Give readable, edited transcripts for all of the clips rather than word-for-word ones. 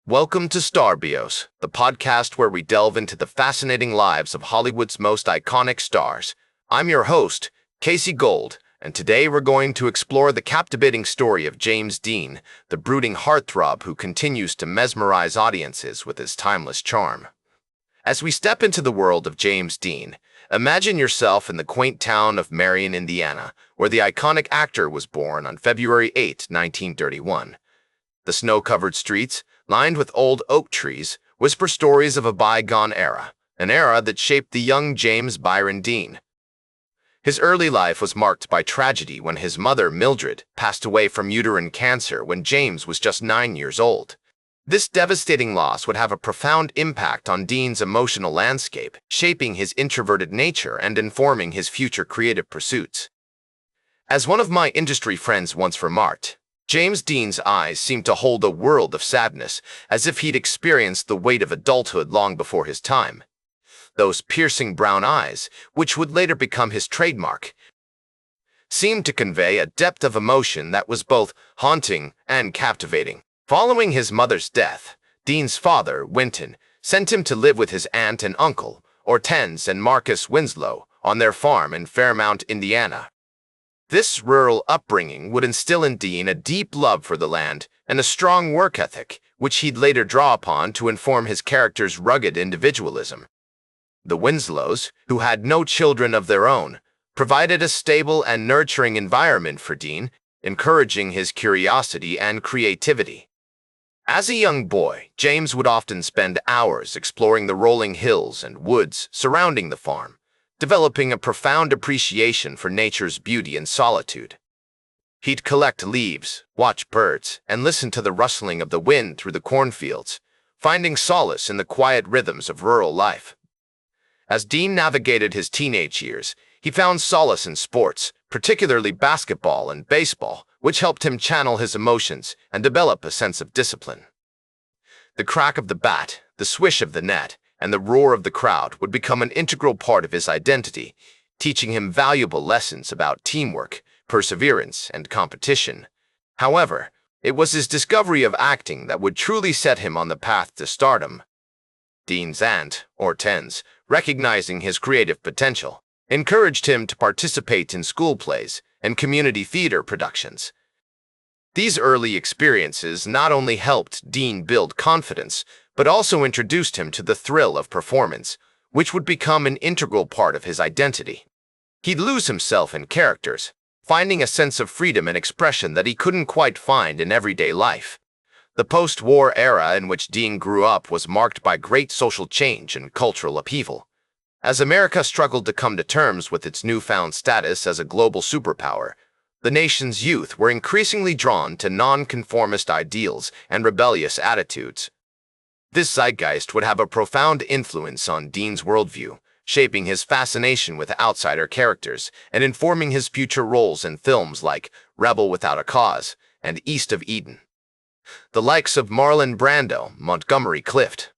Welcome to Starbios, the podcast where we delve into the fascinating lives of Hollywood's most iconic stars. I'm your host, Casey Gold, and today we're going to explore the captivating story of James Dean, the brooding heartthrob who continues to mesmerize audiences with his timeless charm. As we step into the world of James Dean, imagine yourself in the quaint town of Marion, Indiana, where the iconic actor was born on February 8, 1931. The snow-covered streets, lined with old oak trees, whisper stories of a bygone era, an era that shaped the young James Byron Dean. His early life was marked by tragedy when his mother, Mildred, passed away from uterine cancer when James was just 9 years old. This devastating loss would have a profound impact on Dean's emotional landscape, shaping his introverted nature and informing his future creative pursuits. As one of my industry friends once remarked, James Dean's eyes seemed to hold a world of sadness, as if he'd experienced the weight of adulthood long before his time. Those piercing brown eyes, which would later become his trademark, seemed to convey a depth of emotion that was both haunting and captivating. Following his mother's death, Dean's father, Winton, sent him to live with his aunt and uncle, Hortense and Marcus Winslow, on their farm in Fairmount, Indiana. This rural upbringing would instill in Dean a deep love for the land and a strong work ethic, which he'd later draw upon to inform his character's rugged individualism. The Winslows, who had no children of their own, provided a stable and nurturing environment for Dean, encouraging his curiosity and creativity. As a young boy, James would often spend hours exploring the rolling hills and woods surrounding the farm, developing a profound appreciation for nature's beauty and solitude. He'd collect leaves, watch birds, and listen to the rustling of the wind through the cornfields, finding solace in the quiet rhythms of rural life. As Dean navigated his teenage years, he found solace in sports, particularly basketball and baseball, which helped him channel his emotions and develop a sense of discipline. The crack of the bat, the swish of the net, and the roar of the crowd would become an integral part of his identity, teaching him valuable lessons about teamwork, perseverance, and competition. However, it was his discovery of acting that would truly set him on the path to stardom. Dean's aunt, Hortense, recognizing his creative potential, encouraged him to participate in school plays and community theater productions. These early experiences not only helped Dean build confidence, but also introduced him to the thrill of performance, which would become an integral part of his identity. He'd lose himself in characters, finding a sense of freedom and expression that he couldn't quite find in everyday life. The post-war era in which Dean grew up was marked by great social change and cultural upheaval. As America struggled to come to terms with its newfound status as a global superpower, the nation's youth were increasingly drawn to nonconformist ideals and rebellious attitudes. This zeitgeist would have a profound influence on Dean's worldview, shaping his fascination with outsider characters and informing his future roles in films like Rebel Without a Cause and East of Eden. The likes of Marlon Brando, Montgomery Clift,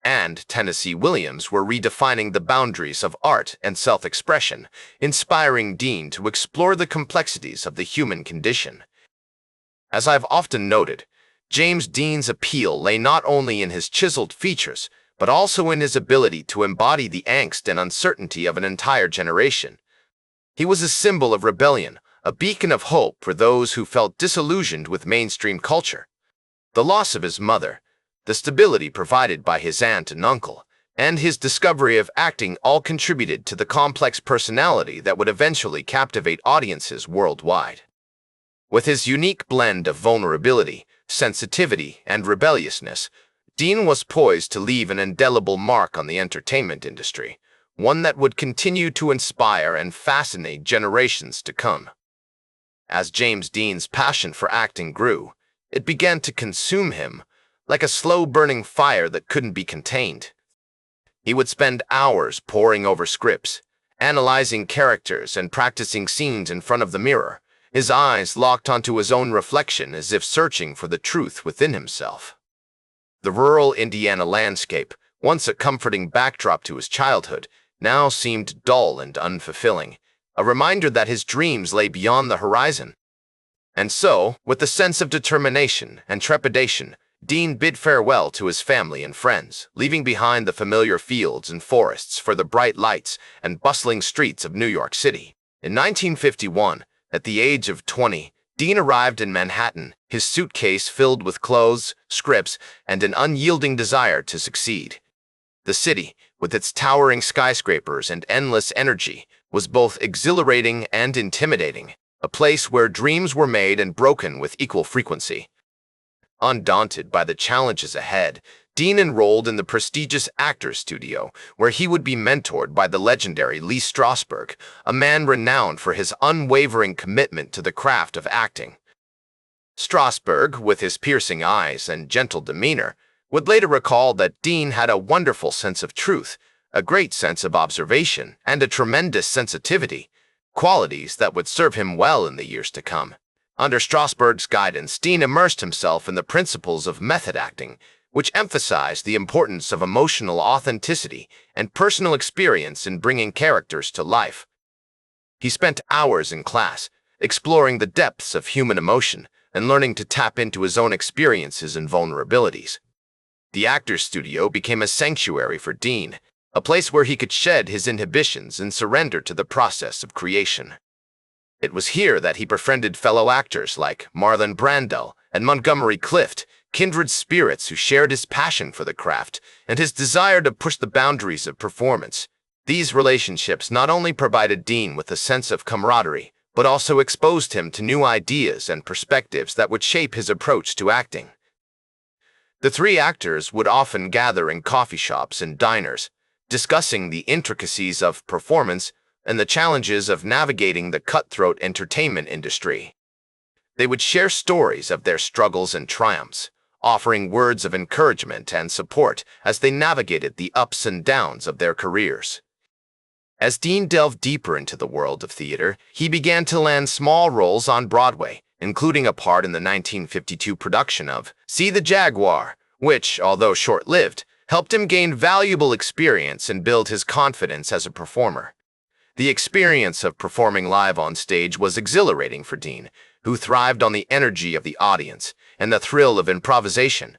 and Tennessee Williams were redefining the boundaries of art and self-expression, inspiring Dean to explore the complexities of the human condition. As I've often noted, James Dean's appeal lay not only in his chiseled features, but also in his ability to embody the angst and uncertainty of an entire generation. He was a symbol of rebellion, a beacon of hope for those who felt disillusioned with mainstream culture. The loss of his mother, the stability provided by his aunt and uncle, and his discovery of acting all contributed to the complex personality that would eventually captivate audiences worldwide. With his unique blend of vulnerability, sensitivity, and rebelliousness, Dean was poised to leave an indelible mark on the entertainment industry, one that would continue to inspire and fascinate generations to come. As James Dean's passion for acting grew, it began to consume him, like a slow-burning fire that couldn't be contained. He would spend hours poring over scripts, analyzing characters and practicing scenes in front of the mirror, his eyes locked onto his own reflection as if searching for the truth within himself. The rural Indiana landscape, once a comforting backdrop to his childhood, now seemed dull and unfulfilling, a reminder that his dreams lay beyond the horizon. And so, with a sense of determination and trepidation, Dean bid farewell to his family and friends, leaving behind the familiar fields and forests for the bright lights and bustling streets of New York City. In 1951, at the age of 20, Dean arrived in Manhattan, his suitcase filled with clothes, scripts, and an unyielding desire to succeed. The city, with its towering skyscrapers and endless energy, was both exhilarating and intimidating, a place where dreams were made and broken with equal frequency. Undaunted by the challenges ahead, Dean enrolled in the prestigious Actors Studio, where he would be mentored by the legendary Lee Strasberg, a man renowned for his unwavering commitment to the craft of acting. Strasberg, with his piercing eyes and gentle demeanor, would later recall that Dean had a wonderful sense of truth, a great sense of observation, and a tremendous sensitivity, qualities that would serve him well in the years to come. Under Strasberg's guidance, Dean immersed himself in the principles of method acting, which emphasized the importance of emotional authenticity and personal experience in bringing characters to life. He spent hours in class, exploring the depths of human emotion and learning to tap into his own experiences and vulnerabilities. The Actors Studio became a sanctuary for Dean, a place where he could shed his inhibitions and surrender to the process of creation. It was here that he befriended fellow actors like Marlon Brando and Montgomery Clift, kindred spirits who shared his passion for the craft and his desire to push the boundaries of performance. These relationships not only provided Dean with a sense of camaraderie, but also exposed him to new ideas and perspectives that would shape his approach to acting. The three actors would often gather in coffee shops and diners, discussing the intricacies of performance and the challenges of navigating the cutthroat entertainment industry. They would share stories of their struggles and triumphs, offering words of encouragement and support as they navigated the ups and downs of their careers. As Dean delved deeper into the world of theater, he began to land small roles on Broadway, including a part in the 1952 production of See the Jaguar, which, although short-lived, helped him gain valuable experience and build his confidence as a performer. The experience of performing live on stage was exhilarating for Dean, who thrived on the energy of the audience and the thrill of improvisation.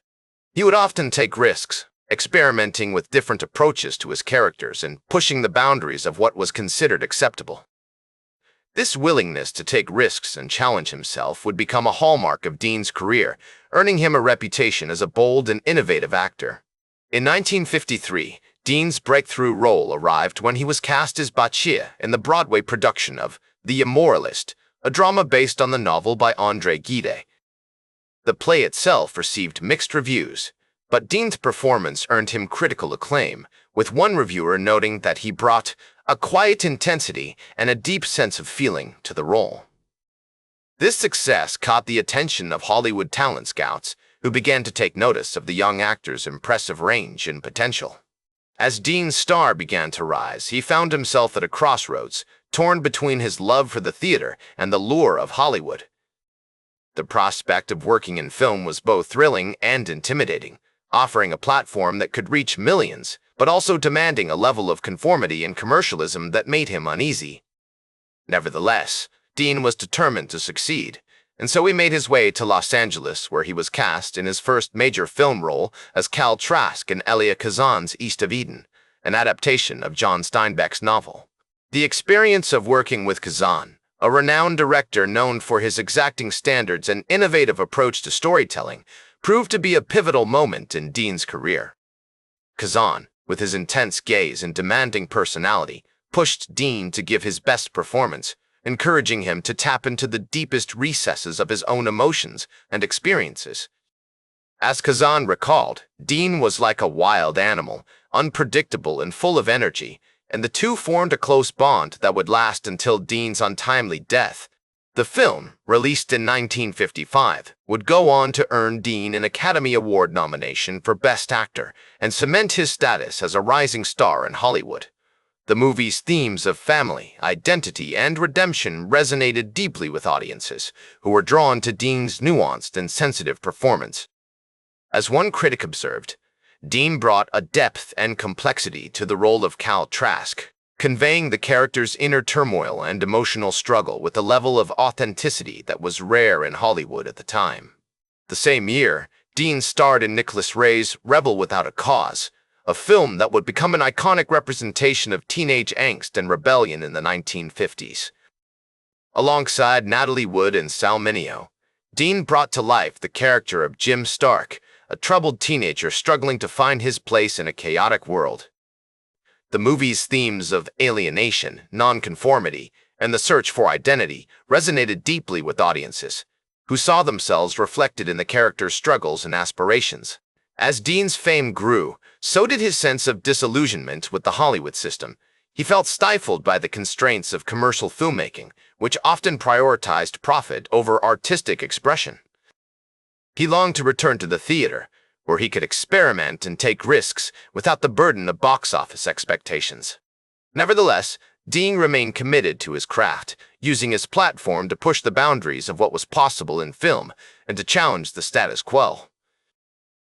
He would often take risks, experimenting with different approaches to his characters and pushing the boundaries of what was considered acceptable. This willingness to take risks and challenge himself would become a hallmark of Dean's career, earning him a reputation as a bold and innovative actor. In 1953, Dean's breakthrough role arrived when he was cast as Baccia in the Broadway production of The Immoralist, a drama based on the novel by André Gide. The play itself received mixed reviews, but Dean's performance earned him critical acclaim, with one reviewer noting that he brought a quiet intensity and a deep sense of feeling to the role. This success caught the attention of Hollywood talent scouts, who began to take notice of the young actor's impressive range and potential. As Dean's star began to rise, he found himself at a crossroads, torn between his love for the theater and the lure of Hollywood. The prospect of working in film was both thrilling and intimidating, offering a platform that could reach millions, but also demanding a level of conformity and commercialism that made him uneasy. Nevertheless, Dean was determined to succeed, and so he made his way to Los Angeles, where he was cast in his first major film role as Cal Trask in Elia Kazan's East of Eden, an adaptation of John Steinbeck's novel. The experience of working with Kazan, a renowned director known for his exacting standards and innovative approach to storytelling, proved to be a pivotal moment in Dean's career. Kazan, with his intense gaze and demanding personality, pushed Dean to give his best performance, encouraging him to tap into the deepest recesses of his own emotions and experiences. As Kazan recalled, Dean was like a wild animal, unpredictable and full of energy, and the two formed a close bond that would last until Dean's untimely death. The film, released in 1955, would go on to earn Dean an Academy Award nomination for Best Actor and cement his status as a rising star in Hollywood. The movie's themes of family, identity, and redemption resonated deeply with audiences, who were drawn to Dean's nuanced and sensitive performance. As one critic observed, Dean brought a depth and complexity to the role of Cal Trask, conveying the character's inner turmoil and emotional struggle with a level of authenticity that was rare in Hollywood at the time. The same year, Dean starred in Nicholas Ray's Rebel Without a Cause, a film that would become an iconic representation of teenage angst and rebellion in the 1950s. Alongside Natalie Wood and Sal Mineo, Dean brought to life the character of Jim Stark, a troubled teenager struggling to find his place in a chaotic world. The movie's themes of alienation, nonconformity, and the search for identity resonated deeply with audiences, who saw themselves reflected in the character's struggles and aspirations. As Dean's fame grew, so did his sense of disillusionment with the Hollywood system. He felt stifled by the constraints of commercial filmmaking, which often prioritized profit over artistic expression. He longed to return to the theater, where he could experiment and take risks without the burden of box office expectations. Nevertheless, Dean remained committed to his craft, using his platform to push the boundaries of what was possible in film and to challenge the status quo.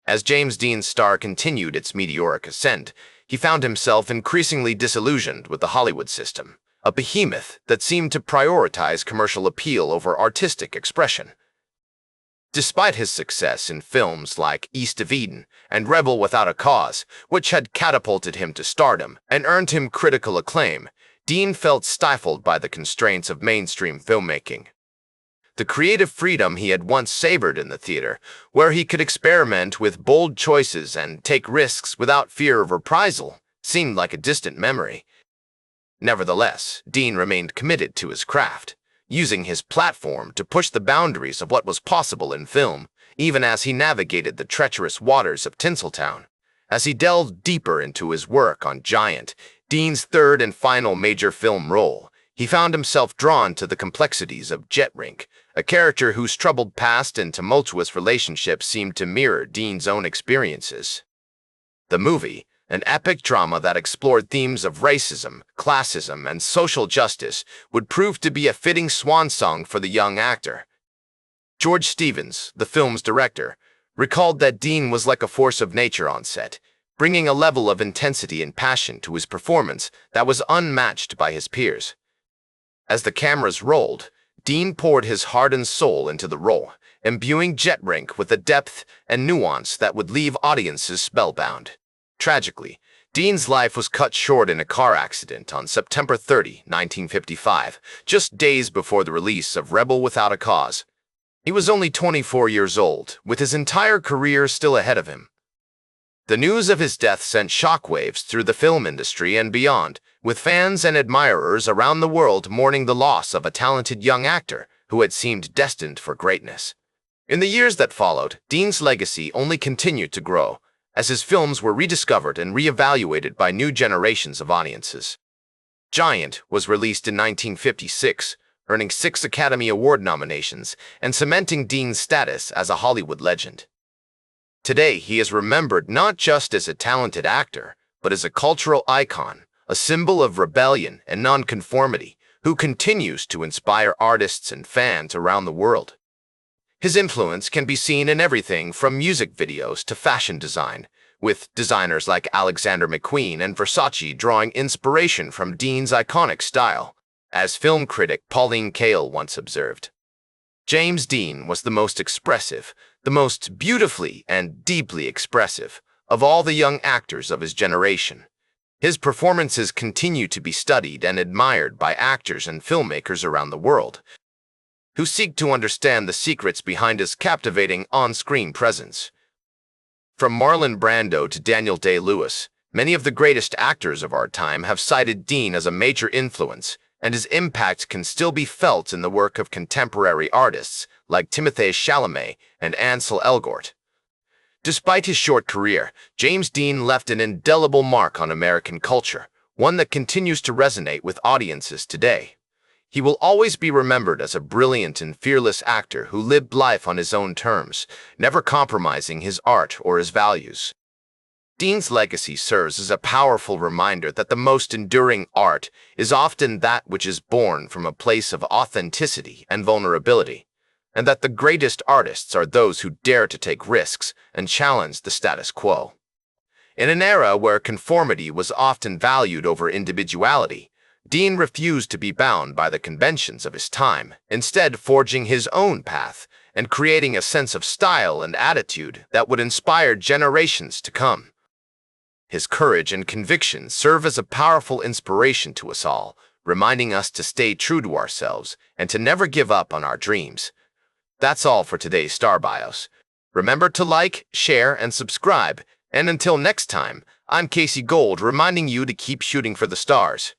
As James Dean's star continued its meteoric ascent, he found himself increasingly disillusioned with the Hollywood system, a behemoth that seemed to prioritize commercial appeal over artistic expression. Despite his success in films like East of Eden and Rebel Without a Cause, which had catapulted him to stardom and earned him critical acclaim, Dean felt stifled by the constraints of mainstream filmmaking. The creative freedom he had once savored in the theater, where he could experiment with bold choices and take risks without fear of reprisal, seemed like a distant memory. Nevertheless, Dean remained committed to his craft, using his platform to push the boundaries of what was possible in film, even as he navigated the treacherous waters of Tinseltown. As he delved deeper into his work on Giant, Dean's third and final major film role, he found himself drawn to the complexities of Jet Rink, a character whose troubled past and tumultuous relationships seemed to mirror Dean's own experiences. The movie, an epic drama that explored themes of racism, classism, and social justice, would prove to be a fitting swan song for the young actor. George Stevens, the film's director, recalled that Dean was like a force of nature on set, bringing a level of intensity and passion to his performance that was unmatched by his peers. As the cameras rolled, Dean poured his heart and soul into the role, imbuing Jet Rink with a depth and nuance that would leave audiences spellbound. Tragically, Dean's life was cut short in a car accident on September 30, 1955, just days before the release of Rebel Without a Cause. He was only 24 years old, with his entire career still ahead of him. The news of his death sent shockwaves through the film industry and beyond, with fans and admirers around the world mourning the loss of a talented young actor who had seemed destined for greatness. In the years that followed, Dean's legacy only continued to grow, as his films were rediscovered and reevaluated by new generations of audiences. Giant was released in 1956, earning 6 Academy Award nominations and cementing Dean's status as a Hollywood legend. Today, he is remembered not just as a talented actor, but as a cultural icon, a symbol of rebellion and nonconformity, who continues to inspire artists and fans around the world. His influence can be seen in everything from music videos to fashion design, with designers like Alexander McQueen and Versace drawing inspiration from Dean's iconic style, as film critic Pauline Kael once observed. James Dean was the most expressive, the most beautifully and deeply expressive of all the young actors of his generation. His performances continue to be studied and admired by actors and filmmakers around the world, who seek to understand the secrets behind his captivating on-screen presence. From Marlon Brando to Daniel Day-Lewis, many of the greatest actors of our time have cited Dean as a major influence, and his impact can still be felt in the work of contemporary artists like Timothée Chalamet and Ansel Elgort. Despite his short career, James Dean left an indelible mark on American culture, one that continues to resonate with audiences today. He will always be remembered as a brilliant and fearless actor who lived life on his own terms, never compromising his art or his values. Dean's legacy serves as a powerful reminder that the most enduring art is often that which is born from a place of authenticity and vulnerability, and that the greatest artists are those who dare to take risks and challenge the status quo. In an era where conformity was often valued over individuality, Dean refused to be bound by the conventions of his time, instead forging his own path and creating a sense of style and attitude that would inspire generations to come. His courage and conviction serve as a powerful inspiration to us all, reminding us to stay true to ourselves and to never give up on our dreams. That's all for today's Star Bios. Remember to like, share, and subscribe. And until next time, I'm Casey Gold reminding you to keep shooting for the stars.